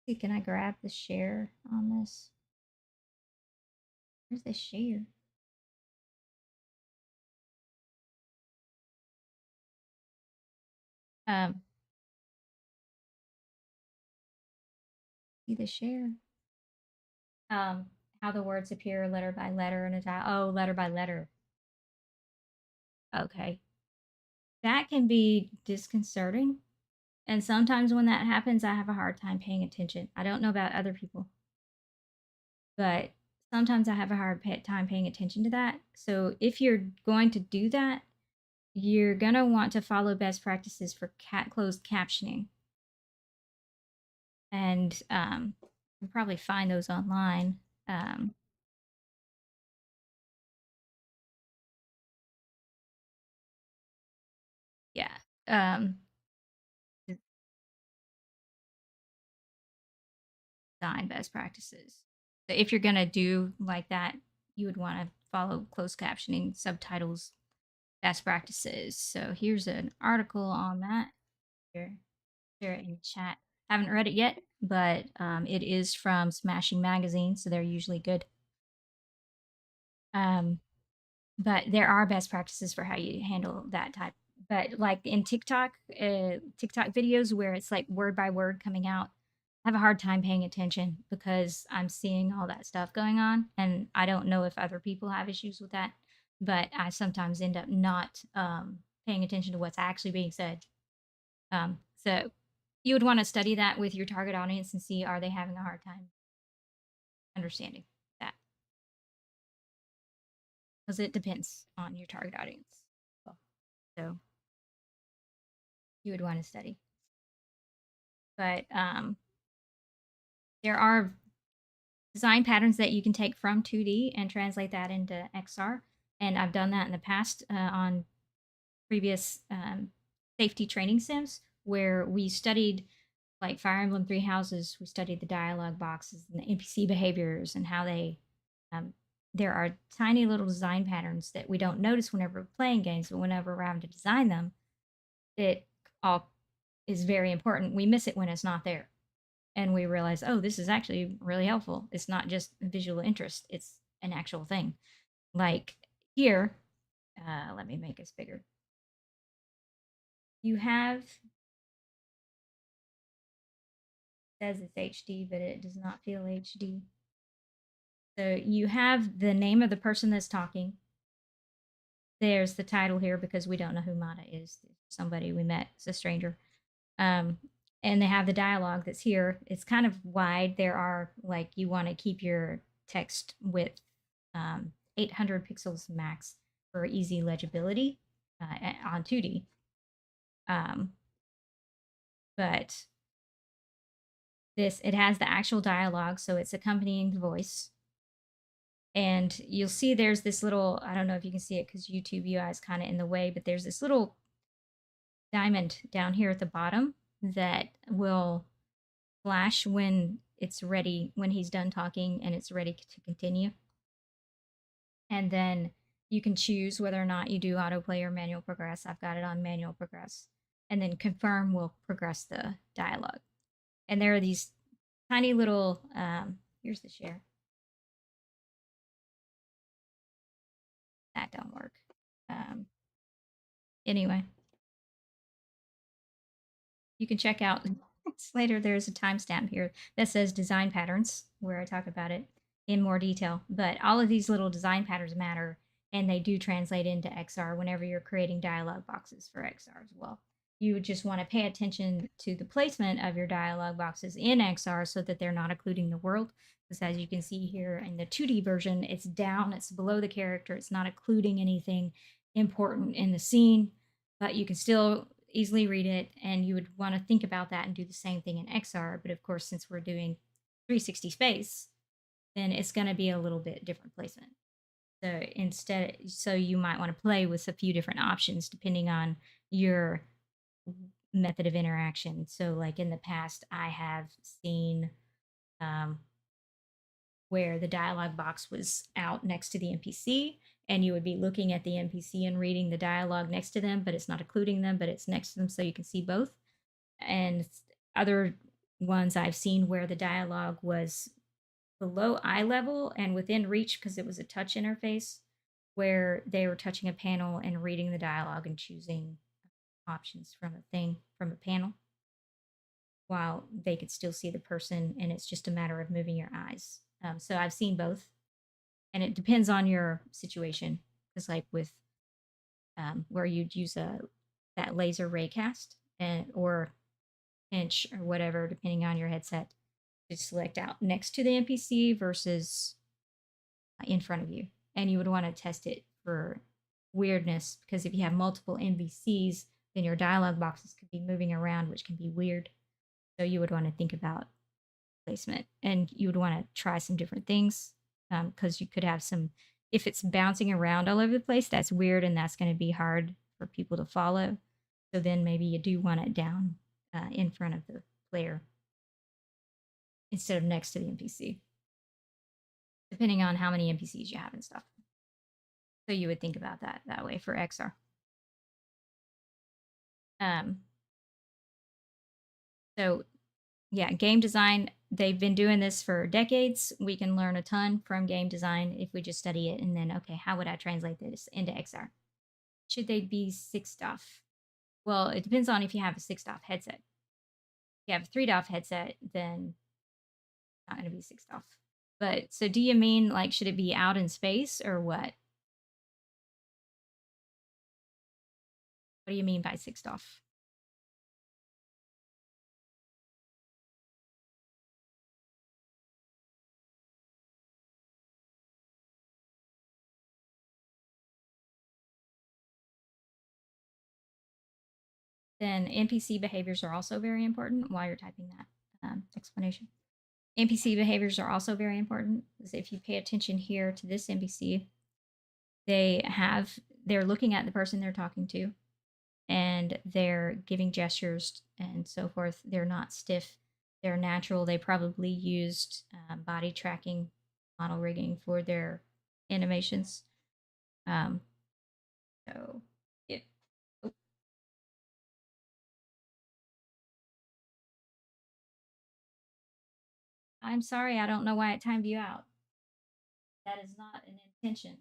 see, can I grab the share on this? Where's the share? Um, see the share. Um, how the words appear letter by letter in a letter by letter. Okay. That can be disconcerting. And sometimes when that happens, I have a hard time paying attention. I don't know about other people, but sometimes I have a hard time paying attention to that. So if you're going to do that, you're going to want to follow best practices for closed captioning. And you'll probably find those online. Yeah. Um, design best practices. So if you're going to do like that, you would want to follow closed captioning, subtitles, best practices. So here's an article on that. Here, share it in the chat. Haven't read it yet, but it is from Smashing Magazine, so they're usually good. Um, but there are best practices for how you handle that type. But like in TikTok videos where it's like word by word coming out, I have a hard time paying attention because I'm seeing all that stuff going on, and I don't know if other people have issues with that. But I sometimes end up not paying attention to what's actually being said. So you would want to study that with your target audience and see, are they having a hard time understanding that? Because it depends on your target audience. So you would want to study. But there are design patterns that you can take from 2D and translate that into XR. And I've done that in the past on previous safety training sims where we studied like Fire Emblem Three Houses. We studied the dialogue boxes and the NPC behaviors and how they. Um, there are tiny little design patterns that we don't notice whenever we're playing games, but whenever we're having to design them, it all is very important. We miss it when it's not there. And we realize, oh, this is actually really helpful. It's not just visual interest, it's an actual thing. Like here, let me make this bigger. You have, says it's HD, but it does not feel HD. So you have the name of the person that's talking. There's the title here because we don't know who Mata is. Somebody we met, it's a stranger. Um, and they have the dialogue that's here. It's kind of wide. There are like you want to keep your text width 800 pixels max for easy legibility on 2D. Um, but this it has the actual dialogue, so it's accompanying the voice. And you'll see there's this little, I don't know if you can see it because YouTube UI is kind of in the way, but there's this little diamond down here at the bottom that will flash when it's ready, when he's done talking and it's ready to continue. And then you can choose whether or not you do autoplay or manual progress. I've got it on manual progress. And then confirm will progress the dialogue. And there are these tiny little, here's the share. That don't work. Anyway, you can check out later. There's a timestamp here that says design patterns where I talk about it in more detail. But all of these little design patterns matter, and they do translate into XR whenever you're creating dialog boxes for XR as well. You would just want to pay attention to the placement of your dialog boxes in XR so that they're not occluding the world. Because as you can see here in the 2D version, it's down, it's below the character, it's not occluding anything important in the scene, but you can still easily read it, and you would want to think about that and do the same thing in XR. But of course, since we're doing 360 space, then it's going to be a little bit different placement. So you might want to play with a few different options depending on your method of interaction. So like in the past, I have seen where the dialogue box was out next to the NPC, and you would be looking at the NPC and reading the dialogue next to them, but it's not occluding them, but it's next to them so you can see both. And other ones I've seen where the dialogue was below eye level and within reach because it was a touch interface where they were touching a panel and reading the dialogue and choosing options from a panel while they could still see the person, and it's just a matter of moving your eyes. So I've seen both, and it depends on your situation. Because like with where you'd use that laser raycast or pinch or whatever, depending on your headset, to select out next to the NPC versus in front of you. And you would want to test it for weirdness because if you have multiple NPCs, then your dialogue boxes could be moving around, which can be weird. So you would want to think about placement, and you would want to try some different things because you could have some, if it's bouncing around all over the place, that's weird and that's going to be hard for people to follow. So then maybe you do want it down in front of the player instead of next to the NPC, depending on how many NPCs you have and stuff. So you would think about that way for XR. So yeah, game design, they've been doing this for decades. We can learn a ton from game design if we just study it and then, okay, how would I translate this into XR? Should they be 6 DOF? Well, it depends on if you have a 6 DOF headset. If you have a 3 DOF headset, then it's not going to be 6 DOF. But so do you mean like, should it be out in space or what? What do you mean by 6 DOF? Then NPC behaviors are also very important while you're typing that explanation. NPC behaviors are also very important because if you pay attention here to this NPC, they're looking at the person they're talking to and they're giving gestures and so forth. They're not stiff, they're natural. They probably used body tracking model rigging for their animations. So it, I'm sorry, I don't know why it timed you out. That is not an intention.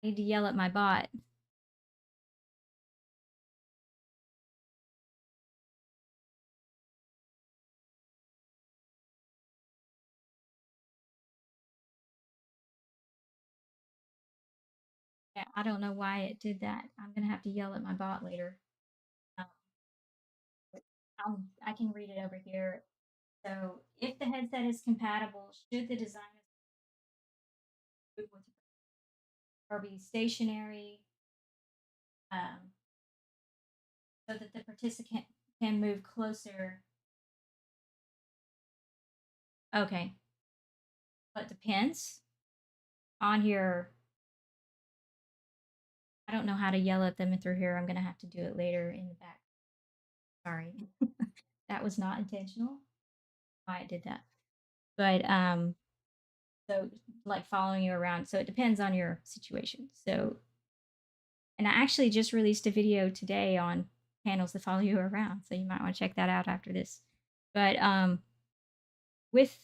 I need to yell at my bot. Yeah, I don't know why it did that. I'm gonna have to yell at my bot later. Um, I can read it over here. So, if the headset is compatible, should the design move with or be stationary, um, so that the participant can move closer? Okay, but depends on your. I don't know how to yell at them through here. I'm gonna have to do it later in the back. Sorry, that was not intentional. Why I did that, but so like following you around. So it depends on your situation. So, and I actually just released a video today on panels that follow you around. So you might want to check that out after this. But with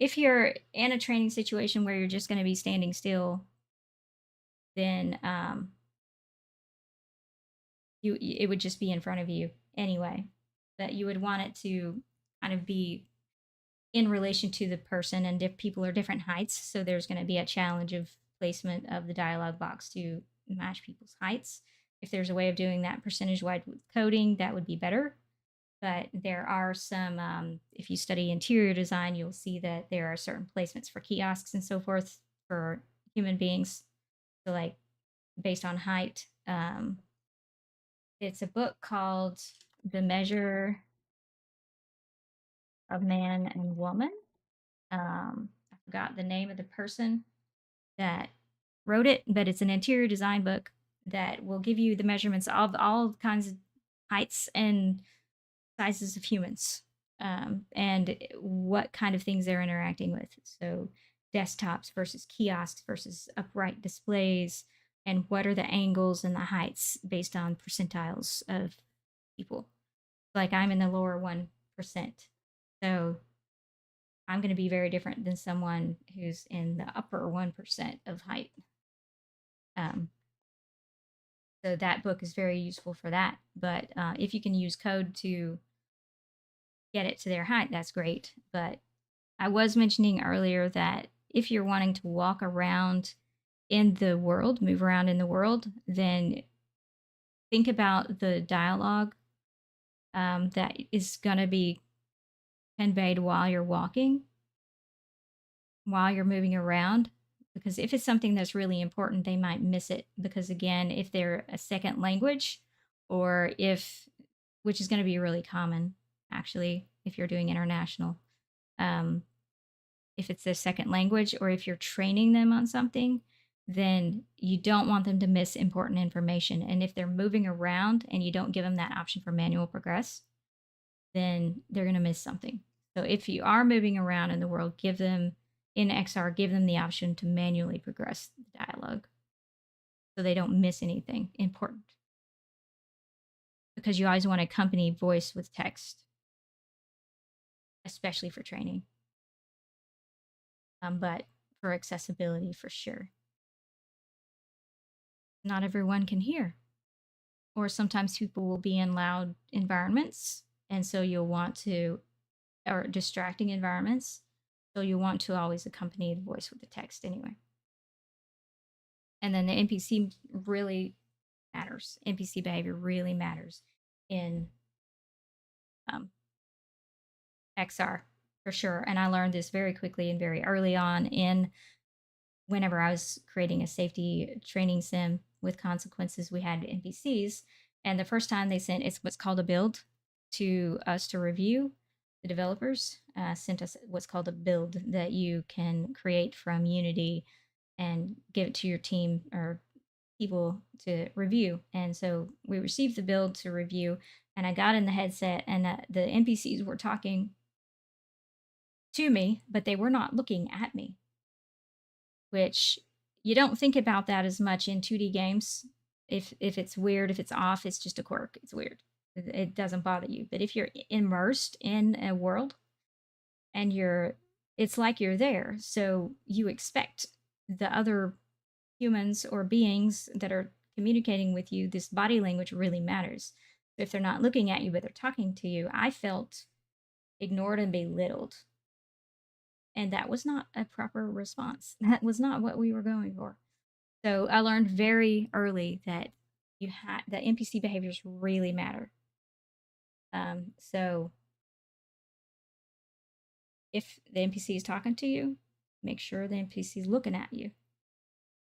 if you're in a training situation where you're just going to be standing still, then it would just be in front of you anyway. But you would want it to kind of be in relation to the person, and people are different heights, so there's going to be a challenge of placement of the dialog box to match people's heights. If there's a way of doing that percentage wide with coding, that would be better. But there are some, if you study interior design, you'll see that there are certain placements for kiosks and so forth for human beings. So, like, based on height, it's a book called The Measure of Man and Woman. I forgot the name of the person that wrote it, but it's an interior design book that will give you the measurements of all kinds of heights and sizes of humans, and what kind of things they're interacting with. So, desktops versus kiosks versus upright displays, and what are the angles and the heights based on percentiles of people. Like I'm in the lower 1%. So I'm going to be very different than someone who's in the upper 1% of height. Um, so that book is very useful for that. But if you can use code to get it to their height, that's great. But I was mentioning earlier that if you're wanting to walk around in the world, move around in the world, then think about the dialogue that is going to be conveyed while you're walking, while you're moving around. Because if it's something that's really important, they might miss it. Because again, if they're a second language, or if, which is going to be really common actually, if you're doing international, um, if it's their second language, or if you're training them on something, then you don't want them to miss important information. And if they're moving around and you don't give them that option for manual progress, then they're going to miss something. So if you are moving around in the world, give them in XR, give them the option to manually progress the dialogue so they don't miss anything important. Because you always want to accompany voice with text, especially for training. But for accessibility, for sure. Not everyone can hear. Or sometimes people will be in loud environments, and so you'll want to, or distracting environments, so you want to always accompany the voice with the text anyway. And then the NPC really matters. NPC behavior really matters in um, XR for sure. And I learned this very quickly and very early on in whenever I was creating a safety training sim with consequences. We had NPCs, and the first time they sent it's what's called a build to us to review. The developers sent us what's called a build that you can create from Unity and give it to your team or people to review. And so we received the build to review, and I got in the headset, and the NPCs were talking to me, but they were not looking at me, which you don't think about that as much in 2D games. If it's weird, if it's off, it's just a quirk. It's weird. It doesn't bother you. But if you're immersed in a world and it's like you're there. So you expect the other humans or beings that are communicating with you, this body language really matters. If they're not looking at you, but they're talking to you, I felt ignored and belittled. And that was not a proper response. That was not what we were going for. So I learned very early that that NPC behaviors really matter. So if the NPC is talking to you, make sure the NPC is looking at you.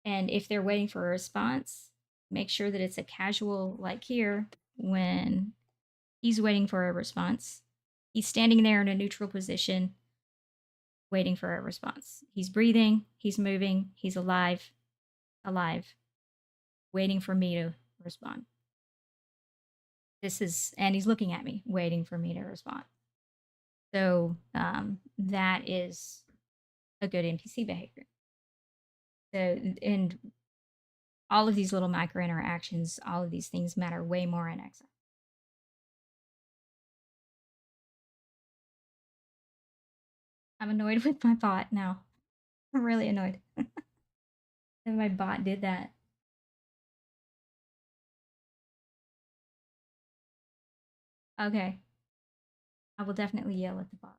And if they're waiting for a response, make sure that it's a casual, like here, when he's waiting for a response. He's standing there in a neutral position, waiting for a response. He's breathing, he's moving, he's alive, waiting for me to respond. And he's looking at me, waiting for me to respond. So that is a good NPC behavior. So, and all of these little micro interactions, all of these things matter way more in Exile. I'm annoyed with my bot now. I'm really annoyed that my bot did that. Okay. I will definitely yell at the bot.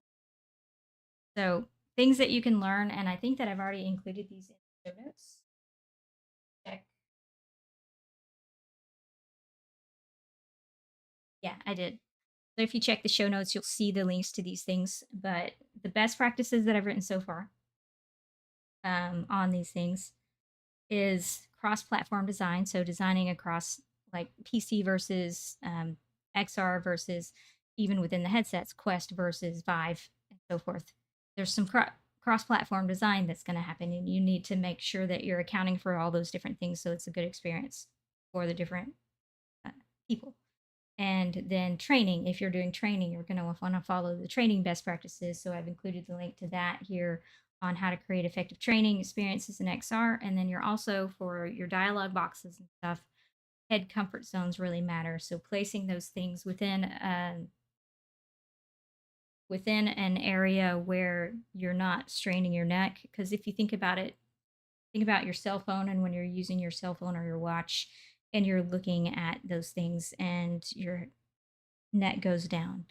So, things that you can learn, and I think that I've already included these in the show notes. Check. Yeah, I did. So if you check the show notes, you'll see the links to these things. But the best practices that I've written so far on these things is cross-platform design. So designing across like PC versus XR versus even within the headsets, Quest versus Vive, and so forth. There's some cross-platform design that's going to happen, and you need to make sure that you're accounting for all those different things so it's a good experience for the different people. And then training, if you're doing training, you're going to want to follow the training best practices. So I've included the link to that here on how to create effective training experiences in XR. And then you're also, for your dialogue boxes and stuff, head comfort zones really matter. So placing those things within an area where you're not straining your neck. Because if you think about it, think about your cell phone, and when you're using your cell phone or your watch and you're looking at those things and your neck goes down,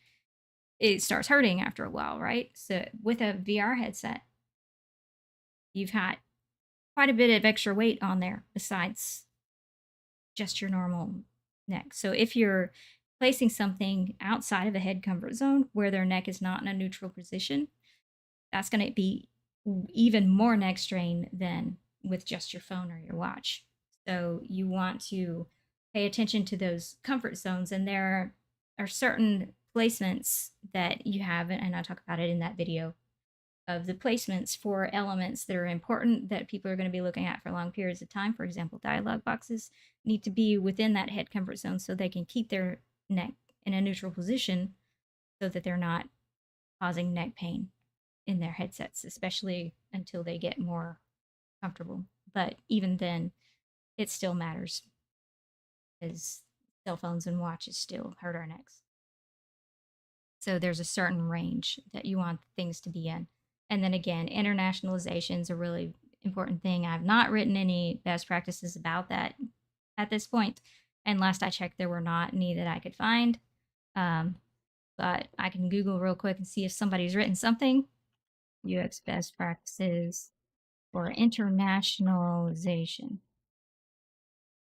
it starts hurting after a while, right? So with a VR headset, you've got quite a bit of extra weight on there besides just your normal neck. So if you're placing something outside of a head comfort zone where their neck is not in a neutral position, that's going to be even more neck strain than with just your phone or your watch. So you want to pay attention to those comfort zones, and there are certain placements that you have, and I talk about it in that video, of the placements for elements that are important that people are going to be looking at for long periods of time. For example, dialogue boxes need to be within that head comfort zone so they can keep their neck in a neutral position so that they're not causing neck pain in their headsets, especially until they get more comfortable. But even then, it still matters because cell phones and watches still hurt our necks. So there's a certain range that you want things to be in. And then again, internationalization is a really important thing. I've not written any best practices about that at this point. And last I checked, there were not any that I could find. But I can Google real quick and see if somebody's written something. UX best practices for internationalization.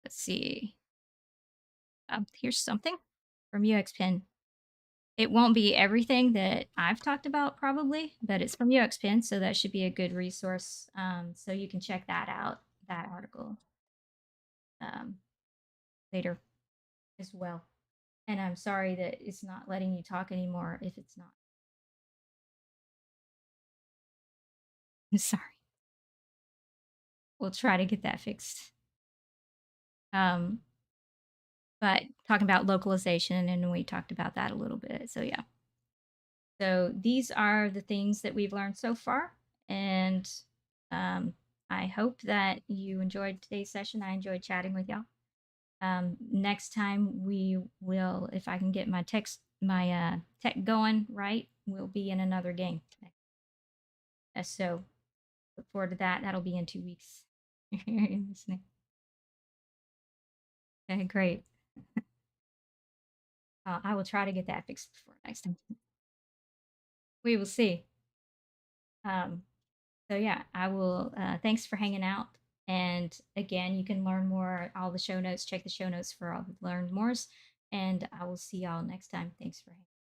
Let's see. Here's something from UXPen. It won't be everything that I've talked about probably, but it's from UXPen, so that should be a good resource. So you can check that out, that article, um, later as well. And I'm sorry that it's not letting you talk anymore if it's not. I'm sorry. We'll try to get that fixed. But talking about localization, and we talked about that a little bit. So yeah. So these are the things that we've learned so far, and I hope that you enjoyed today's session. I enjoyed chatting with y'all. Next time we will, if I can get tech going right, we'll be in another game. So look forward to that. That'll be in 2 weeks. Listening. Okay, great. I will try to get that fixed before next time. We will see. Um, so yeah, I will. Thanks for hanging out. And again, you can learn more. All the show notes. Check the show notes for all the learn mores. And I will see y'all next time. Thanks for hanging.